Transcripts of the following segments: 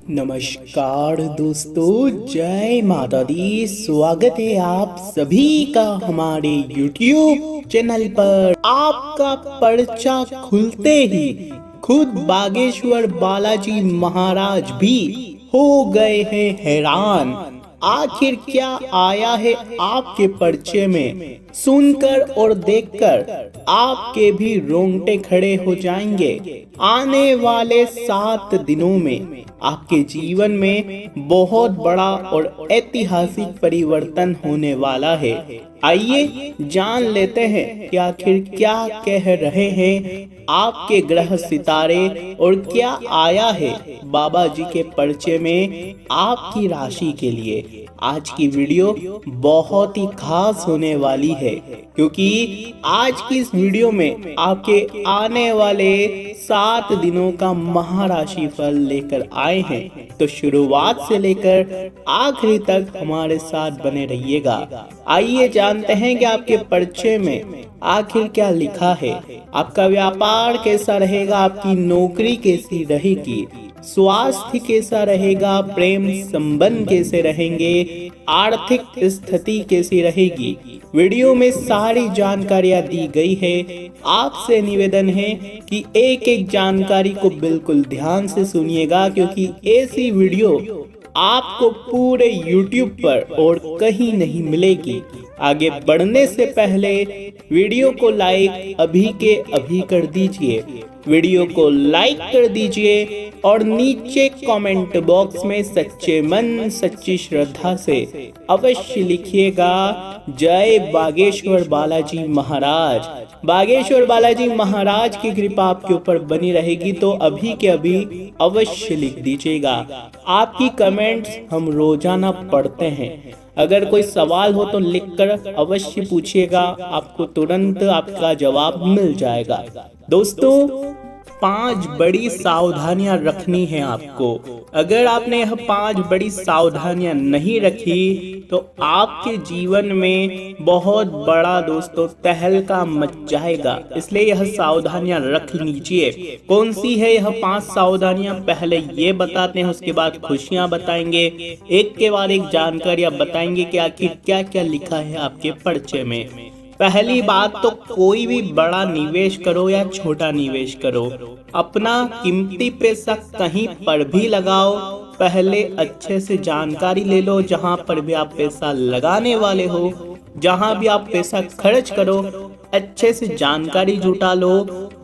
नमस्कार दोस्तों, जय माता दी। स्वागत है आप सभी का हमारे YouTube चैनल पर। आपका पर्चा खुलते ही खुद बागेश्वर बालाजी महाराज भी हो गए हैं हैरान। आखिर क्या आया है आपके पर्चे में? सुनकर और देखकर आपके भी रोंगटे खड़े हो जाएंगे। आने वाले 7 दिनों में आपके जीवन में बहुत बड़ा और ऐतिहासिक परिवर्तन होने वाला है। आइए जान लेते हैं कि आखिर क्या कह रहे हैं आपके ग्रह सितारे और क्या आया है बाबा जी के पर्चे में आपकी राशि के लिए। आज की वीडियो बहुत ही खास होने वाली है, क्योंकि आज की इस वीडियो में आपके आने वाले 7 दिनों का महाराशि फल लेकर आए हैं। तो शुरुआत से लेकर आखिरी तक हमारे साथ बने रहिएगा। आइए जानते हैं कि आपके पर्चे में आखिर क्या लिखा है। आपका व्यापार कैसा रहेगा, आपकी नौकरी कैसी रहेगी, स्वास्थ्य कैसा रहेगा, प्रेम संबंध कैसे रहेंगे, आर्थिक स्थिति कैसी रहेगी। वीडियो में सारी जानकारियां दी गई है। आपसे निवेदन है कि एक एक जानकारी को बिल्कुल ध्यान से सुनिएगा, क्योंकि ऐसी वीडियो आपको पूरे YouTube पर और कहीं नहीं मिलेगी। आगे बढ़ने से पहले वीडियो को लाइक अभी के अभी कर दीजिए। वीडियो को लाइक कर दीजिए और नीचे कमेंट बॉक्स में सच्चे मन सच्ची श्रद्धा से अवश्य लिखिएगा, जय बागेश्वर बालाजी महाराज। बागेश्वर बालाजी महाराज की कृपा आपके ऊपर बनी रहेगी, तो अभी के अभी अवश्य लिख दीजिएगा। आपकी कमेंट्स हम रोजाना पढ़ते हैं। अगर कोई सवाल हो तो लिखकर अवश्य पूछिएगा, आपको तुरंत आपका जवाब मिल जाएगा। दोस्तों, 5 बड़ी सावधानियां रखनी है आपको। अगर आपने यह 5 बड़ी सावधानियां नहीं रखी तो आपके जीवन में बहुत बड़ा दोस्तों तहलका मच जाएगा। इसलिए यह सावधानियां रख लीजिए। कौन सी है यह 5 सावधानियां, पहले ये बताते हैं, उसके बाद खुशियां बताएंगे। एक के बाद एक जानकारियां बताएंगे कि आखिर क्या क्या लिखा है आपके पर्चे में। पहली बात तो कोई भी बड़ा निवेश करो या छोटा निवेश करो, अपना कीमती पैसा कहीं पर भी लगाओ, पहले अच्छे से जानकारी ले लो। जहां पर भी आप पैसा लगाने वाले हो, जहां भी आप पैसा खर्च करो, अच्छे से जानकारी जुटा लो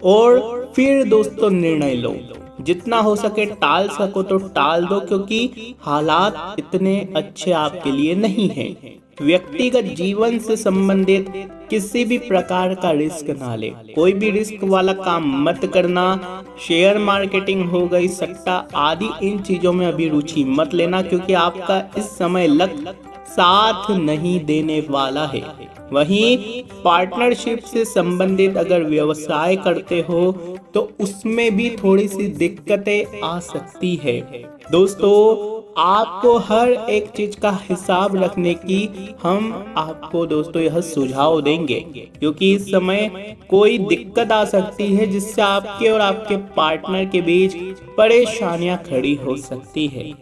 और फिर दोस्तों निर्णय लो। जितना हो सके टाल सको तो टाल दो, क्योंकि हालात इतने अच्छे आपके लिए नहीं हैं। व्यक्तिगत जीवन से संबंधित किसी भी प्रकार का रिस्क ना ले। कोई भी रिस्क वाला काम मत करना। शेयर मार्केटिंग हो गई, सट्टा आदि, इन चीजों में अभी रुचि मत लेना, क्योंकि आपका इस समय लक साथ नहीं देने वाला है। वहीं पार्टनरशिप से संबंधित अगर व्यवसाय करते हो तो उसमें भी थोड़ी सी दिक्कतें आ सकती है। दोस्तों, आपको हर एक चीज का हिसाब रखने की हम आपको दोस्तों यह सुझाव देंगे, क्योंकि इस समय कोई दिक्कत आ सकती है जिससे आपके और आपके पार्टनर के बीच परेशानियां खड़ी हो सकती है।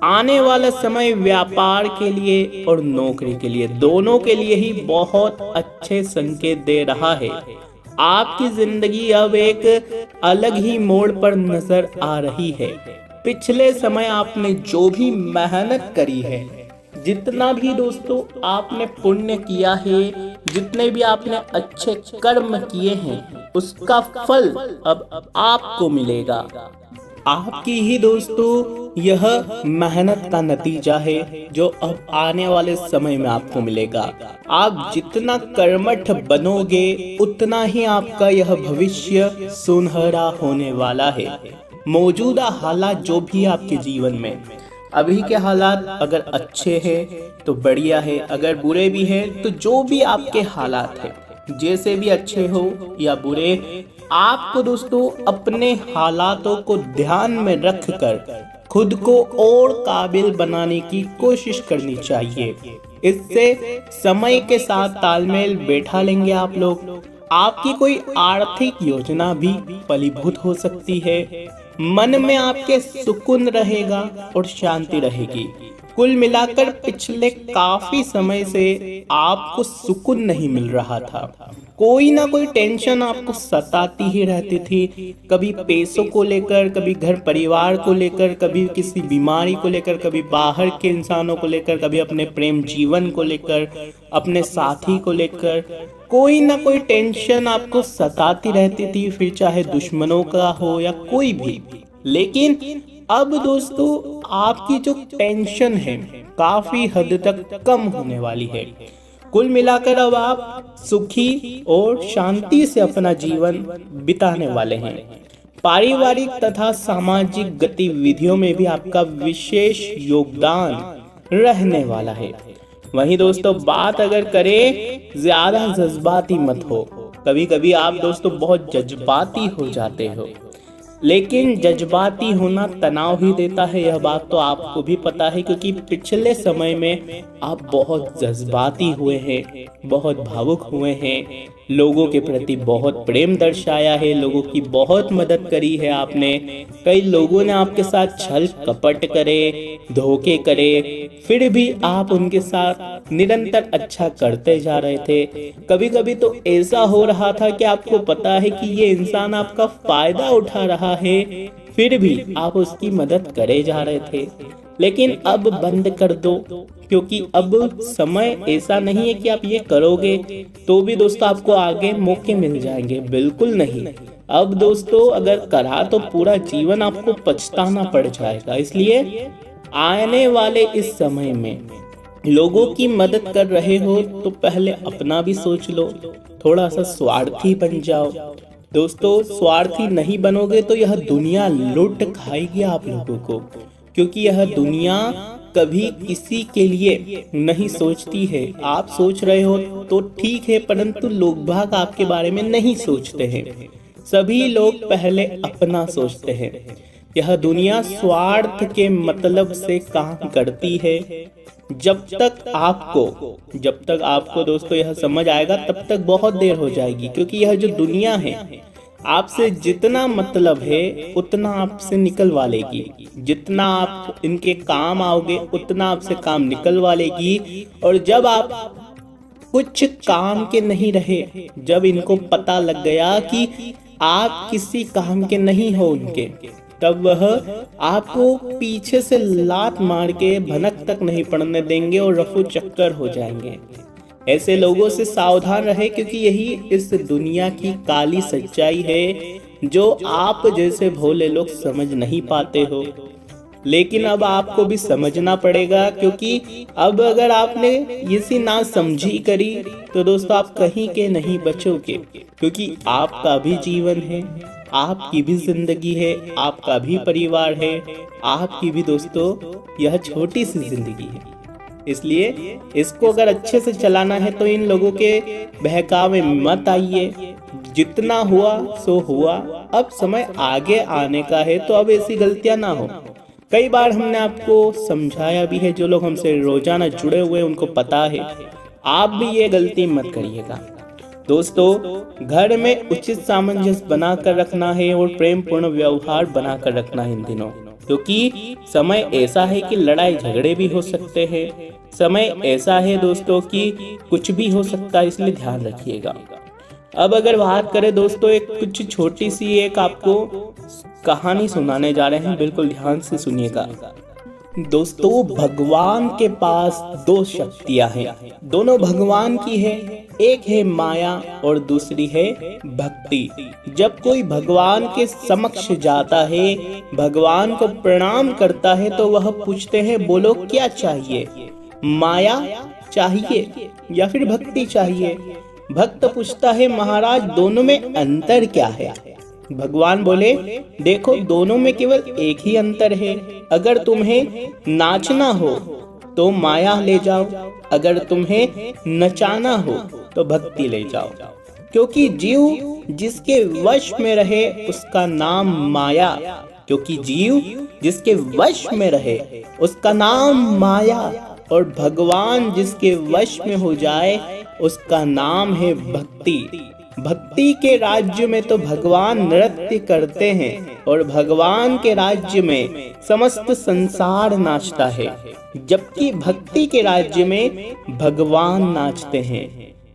आने वाला समय व्यापार के लिए और नौकरी के लिए, दोनों के लिए ही बहुत अच्छे संकेत दे रहा है। आपकी जिंदगी अब एक अलग ही मोड़ पर नजर आ रही है। पिछले समय आपने जो भी मेहनत करी है, जितना भी दोस्तों आपने पुण्य किया है, जितने भी आपने अच्छे कर्म किए हैं, उसका फल अब आपको मिलेगा। आपकी ही दोस्तों यह मेहनत का नतीजा है जो अब आने वाले समय में आपको मिलेगा। आप जितना कर्मठ बनोगे उतना ही आपका यह भविष्य सुनहरा होने वाला है। मौजूदा हालात जो भी आपके जीवन में, अभी के हालात अगर अच्छे हैं तो बढ़िया है, अगर बुरे भी हैं तो जो भी आपके हालात हैं, जैसे भी अच्छे हो या बुरे, आपको दोस्तों अपने हालातों को ध्यान में रखकर खुद को और काबिल बनाने की कोशिश करनी चाहिए। इससे समय के साथ तालमेल बैठा लेंगे आप लोग। आपकी कोई आर्थिक योजना भी फलीभूत हो सकती है। मन में आपके सुकून रहेगा और शांति रहेगी। कुल मिलाकर पिछले काफी समय से आपको सुकून नहीं मिल रहा था। कोई ना कोई टेंशन आपको सताती ही रहती थी, कभी पैसों को लेकर, कभी घर परिवार को लेकर, कभी किसी बीमारी को लेकर, कभी बाहर के इंसानों को लेकर, कभी अपने प्रेम जीवन को लेकर, अपने साथी को लेकर। कोई ना कोई टेंशन आपको सताती रहती थी, फिर चाहे दुश्मनों का हो या कोई भी। लेकिन अब दोस्तों आपकी जो टेंशन है काफी हद तक कम होने वाली है। कुल मिलाकर अब आप सुखी और शांति से अपना जीवन बिताने वाले हैं। पारिवारिक तथा सामाजिक गतिविधियों में भी आपका विशेष योगदान रहने वाला है। वहीं दोस्तों बात अगर करें, ज्यादा जज्बाती मत हो। कभी कभी आप दोस्तों बहुत जज्बाती हो जाते हो, लेकिन जज्बाती होना तनाव ही देता है, यह बात तो आपको भी पता है, क्योंकि पिछले समय में आप बहुत जज्बाती हुए हैं, बहुत भावुक हुए हैं, लोगों के प्रति बहुत प्रेम दर्शाया है, लोगों की बहुत मदद करी है आपने। कई लोगों ने आपके साथ छल कपट करे, धोखे करे, फिर भी आप उनके साथ निरंतर अच्छा करते जा रहे थे। कभी कभी तो ऐसा हो रहा था कि आपको पता है कि ये इंसान आपका फायदा उठा रहा है, फिर भी आप उसकी मदद करे जा रहे थे। लेकिन अब बंद कर दो, क्योंकि अब समय ऐसा नहीं है कि आप ये करोगे तो भी दोस्तों आपको आगे मौके मिल जाएंगे। बिल्कुल नहीं। अब दोस्तों अगर करा तो पूरा जीवन आपको पछताना पड़ जाएगा। इसलिए आने वाले इस समय में लोगों की मदद कर रहे हो तो पहले अपना भी सोच लो, थोड़ा सा स्वार्थी बन जाओ। दोस्तों स्वार्थी नहीं बनोगे तो यह दुनिया लूट खाएगी आप लोगों को, क्योंकि यह दुनिया कभी किसी के लिए नहीं सोचती है। आप सोच रहे हो तो ठीक है, परंतु लोग भाग आपके बारे में नहीं सोचते हैं। सभी लोग पहले अपना सोचते हैं। यह दुनिया स्वार्थ के मतलब से काम करती है। जब तक आपको दोस्तों यह समझ आएगा तब तक बहुत देर हो जाएगी, क्योंकि यह जो दुनिया है आपसे जितना मतलब है उतना आपसे निकलवा लेगी। जितना आप इनके काम आओगे उतना आपसे काम निकलवा लेगी। और जब आप कुछ काम के नहीं रहे, जब इनको पता लग गया कि आप किसी काम के नहीं हो उनके, तब वह आपको पीछे से लात मार के भनक तक नहीं पड़ने देंगे और रफू चक्कर हो जाएंगे। ऐसे लोगों से सावधान रहे, क्योंकि यही इस दुनिया की काली सच्चाई है जो आप जैसे भोले लोग समझ नहीं पाते हो। लेकिन अब आपको भी समझना पड़ेगा, क्योंकि अब अगर आपने इसी ना समझी करी तो दोस्तों आप कहीं के नहीं बचोगे, क्योंकि आपका भी जीवन है, आपकी भी जिंदगी है, आपका भी परिवार है, आपकी भी दोस्तों यह छोटी सी जिंदगी है। इसलिए इसको अगर अच्छे से चलाना है तो इन लोगों के बहकावे में मत आइए। जितना हुआ सो हुआ, अब समय आगे आने का है, तो अब ऐसी गलतियां ना हो। कई बार हमने आपको समझाया भी है, जो लोग हमसे रोजाना जुड़े हुए उनको पता है। आप भी ये गलती मत करिएगा। दोस्तों घर में उचित सामंजस्य बनाकर रखना है और प्रेम पूर्ण व्यवहार बनाकर रखना है इन दिनों, क्योंकि समय ऐसा है कि लड़ाई झगड़े भी हो सकते हैं। समय ऐसा है दोस्तों कि कुछ भी हो सकता है, इसलिए ध्यान रखिएगा। अब अगर बात करें दोस्तों, एक कुछ छोटी सी एक आपको कहानी सुनाने जा रहे हैं, बिल्कुल ध्यान से सुनिएगा। दोस्तों भगवान के पास दो शक्तियां हैं, दोनों भगवान की है। एक है माया और दूसरी है भक्ति। जब कोई भगवान के समक्ष जाता है, भगवान को प्रणाम करता है, तो वह पूछते हैं बोलो क्या चाहिए, माया चाहिए या फिर भक्ति चाहिए। भक्त पूछता है महाराज दोनों में अंतर क्या है। भगवान बोले देखो दोनों में केवल एक ही अंतर है। अगर तुम्हें नाचना हो तो माया ले जाओ, अगर तुम्हें नचाना हो तो भक्ति ले जाओ। क्योंकि जीव जिसके वश में रहे उसका नाम माया, क्योंकि जीव जिसके वश में रहे उसका नाम माया, और भगवान जिसके वश में हो जाए उसका नाम है भक्ति। भक्ति के राज्य में तो भगवान नृत्य करते हैं और भगवान के राज्य में समस्त संसार नाचता है, जबकि भक्ति के राज्य में भगवान नाचते हैं।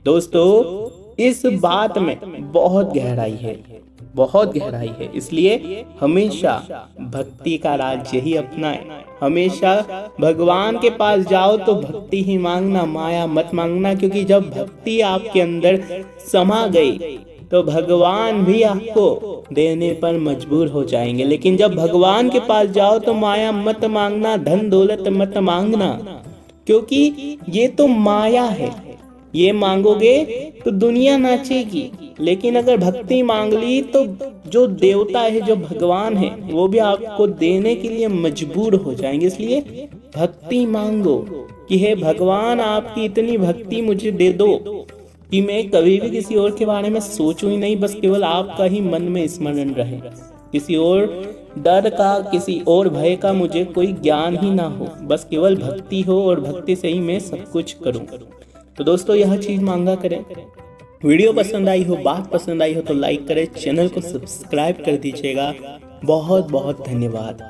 दोस्तों, इस बात में बहुत गहराई है, बहुत गहराई है। इसलिए हमेशा भक्ति का राज्य ही अपनाएं। हमेशा भगवान के पास जाओ तो भक्ति ही मांगना, माया मत मांगना, क्योंकि जब भक्ति आपके अंदर समा गई तो भगवान भी आपको देने पर मजबूर हो जाएंगे। लेकिन जब भगवान के पास जाओ तो माया मत मांगना, धन दौलत मत मांगना, क्योंकि ये तो माया है। ये मांगोगे तो दुनिया नाचेगी, लेकिन अगर भक्ति मांग ली तो जो देवता है, जो भगवान है, वो भी आपको देने के लिए मजबूर हो जाएंगे। इसलिए भक्ति मांगो कि हे भगवान, आपकी इतनी भक्ति मुझे दे दो कि मैं कभी भी किसी और के बारे में सोचूं ही नहीं, बस केवल आपका ही मन में स्मरण रहे। किसी और डर का, किसी और भय का मुझे कोई ज्ञान ही ना हो, बस केवल भक्ति हो और भक्ति से ही मैं सब कुछ करूं। तो दोस्तों, यह चीज मांगा करें। वीडियो पसंद आई हो, बात पसंद आई हो तो लाइक करें, चैनल को सब्सक्राइब कर दीजिएगा। बहुत बहुत धन्यवाद।